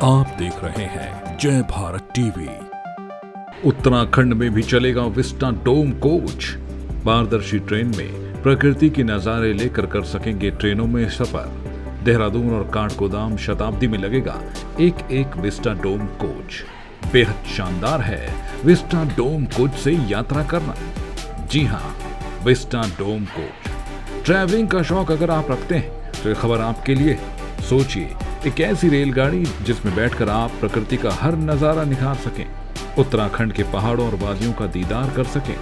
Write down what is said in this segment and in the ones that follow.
आप देख रहे हैं जय भारत टीवी। उत्तराखंड में भी चलेगा विस्टा डोम कोच। पारदर्शी ट्रेन में प्रकृति के नजारे लेकर कर सकेंगे ट्रेनों में सफर। देहरादून और काठगोदाम शताब्दी में लगेगा एक एक विस्टा डोम कोच। बेहद शानदार है विस्टा डोम कोच से यात्रा करना। जी हाँ, विस्टा डोम कोच। ट्रैवलिंग का शौक अगर आप रखते हैं तो ये खबर आपके लिए। सोचिए, एक ऐसी रेलगाड़ी जिसमें बैठकर आप प्रकृति का हर नजारा निखार सकें, उत्तराखंड के पहाड़ों और वादियों का दीदार कर सकें,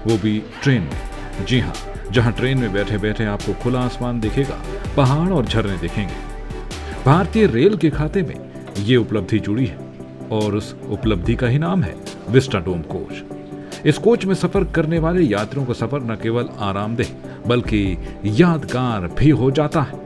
वो भी ट्रेन में। जी हाँ, जहां ट्रेन में बैठे बैठे आपको खुला आसमान दिखेगा, पहाड़ और झरने दिखेंगे। भारतीय रेल के खाते में ये उपलब्धि जुड़ी है और उस उपलब्धि का ही नाम है विस्टा डोम कोच। इस कोच में सफर करने वाले यात्रियों का सफर न केवल आरामदेह बल्कि यादगार भी हो जाता है।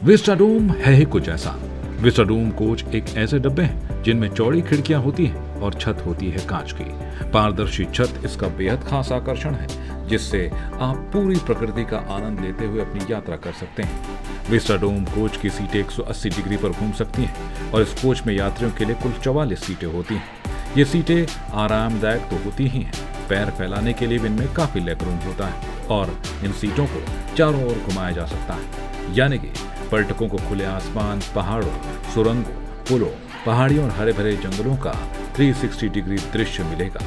विस्टा डोम है ही कुछ ऐसा। विस्टा डोम कोच एक ऐसे डब्बे हैं जिनमें चौड़ी खिड़कियां होती हैं और छत होती है कांच की। पारदर्शी छत इसका बेहद खास आकर्षण है, जिससे आप पूरी प्रकृति का आनंद लेते हुए अपनी यात्रा कर सकते हैं। विस्टा डोम कोच की सीटें 180 डिग्री पर घूम सकती हैं और इस कोच में यात्रियों के लिए कुल 44 सीटें होती हैं। ये सीटें आरामदायक तो होती ही हैं, पैर फैलाने के लिए इनमें काफी लेग रूम होता है और इन सीटों को चारों ओर घुमाया जा सकता है, यानी कि पर्यटकों को खुले आसमान, पहाड़ों, सुरंगों, पुलों, पहाड़ियों और हरे भरे जंगलों का 360 डिग्री दृश्य मिलेगा।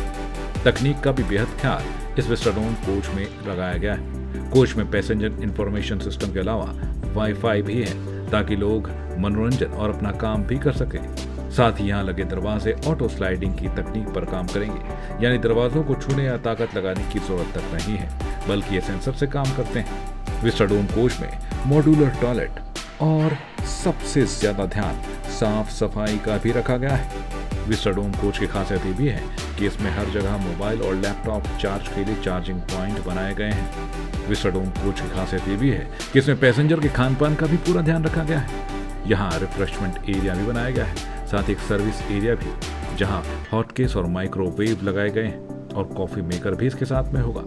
तकनीक का भी बेहद ख्याल इस विस्टा डोम कोच में लगाया गया है। कोच में पैसेंजर इंफॉर्मेशन सिस्टम के अलावा वाईफाई भी है ताकि लोग मनोरंजन और अपना काम भी कर सकें। साथ ही यहाँ लगे दरवाजे ऑटो स्लाइडिंग की तकनीक पर काम करेंगे, यानी दरवाजों को छूने या ताकत लगाने की जरूरत तक नहीं है, बल्कि ये सेंसर से काम करते हैं। विस्टा डोम कोच में मॉड्यूलर टॉयलेट और सबसे ज्यादा ध्यान साफ सफाई का भी रखा गया है। विस्टा डोम कोच की खासियत ये भी है कि इसमें हर जगह मोबाइल और लैपटॉप चार्ज के लिए चार्जिंग पॉइंट बनाए गए हैं। विस्टा डोम कोच की खासियत ये भी है कि इसमें पैसेंजर के खान पान का भी पूरा ध्यान रखा गया है। यहाँ रिफ्रेशमेंट एरिया भी बनाया गया है, साथ ही एक सर्विस एरिया भी, जहाँ हॉटकेस और माइक्रोवेव लगाए गए हैं और कॉफी मेकर भी इसके साथ में होगा।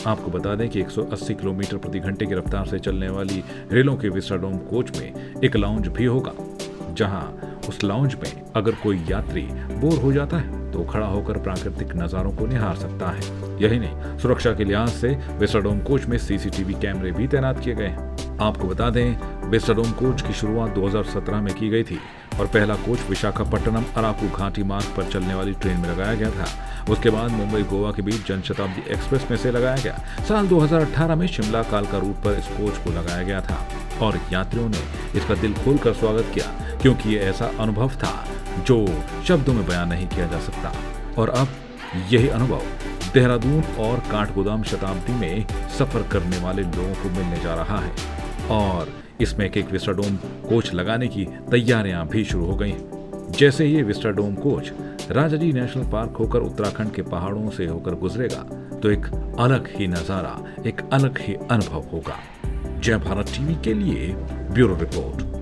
आपको बता दें कि 180 किलोमीटर प्रति घंटे की रफ्तार से चलने वाली रेलों के विस्टा डोम कोच में एक लाउंज भी होगा, जहां उस लाउंज में अगर कोई यात्री बोर हो जाता है तो खड़ा होकर प्राकृतिक नजारों को निहार सकता है। यही नहीं, सुरक्षा के लिहाज से विस्टा डोम कोच में सीसीटीवी कैमरे भी तैनात किए गए हैं। आपको बता दें, विस्टा डोम कोच की शुरुआत 2017 में की गई थी और पहला कोच विशाखापट्टनम अराकू घाटी मार्ग पर चलने वाली ट्रेन में लगाया गया था। उसके बाद मुंबई गोवा के बीच जनशताब्दी एक्सप्रेस में से लगाया गया। साल 2018 में शिमला कालका रूट पर इस कोच को लगाया गया था और यात्रियों ने इसका दिल खोलकर स्वागत किया, क्योंकि ये ऐसा अनुभव था जो शब्दों में बयान नहीं किया जा सकता। और अब यही अनुभव देहरादून और काठगोदाम शताब्दी में सफर करने वाले लोगों को मिलने जा रहा है और इसमें एक विस्टा डोम कोच लगाने की तैयारियां भी शुरू हो गई हैं। जैसे ही ये vista dome coach Rajaji national park होकर उत्तराखंड के पहाड़ों से होकर गुजरेगा तो एक अलग ही नजारा, एक अलग ही अनुभव होगा। जय भारत टीवी के लिए ब्यूरो रिपोर्ट।